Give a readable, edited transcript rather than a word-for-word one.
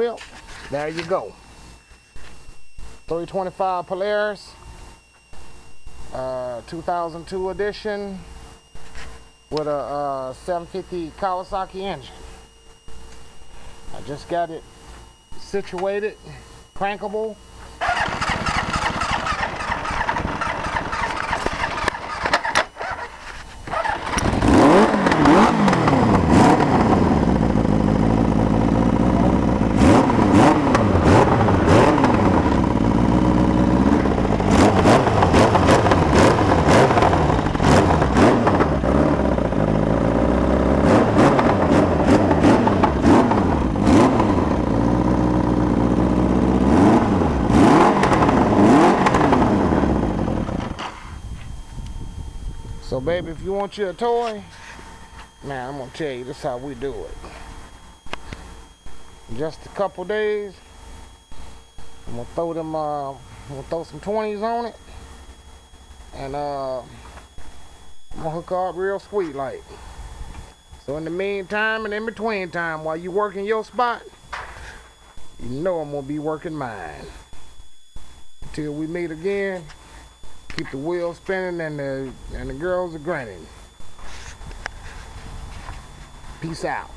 whip. There you go. 325 Polaris, 2002 edition with a 750 Kawasaki engine. I just got it situated, crankable. So baby, if you want you a toy, man, I'm gonna tell you, this is how we do it. In just a couple days, I'm gonna throw them, I'm gonna throw some 20s on it, and I'm gonna hook her up real sweet like. So in the meantime and in between time, while you working your spot, you know I'm gonna be working mine. Until we meet again. Keep the wheels spinning and the girls are grinning. Peace out.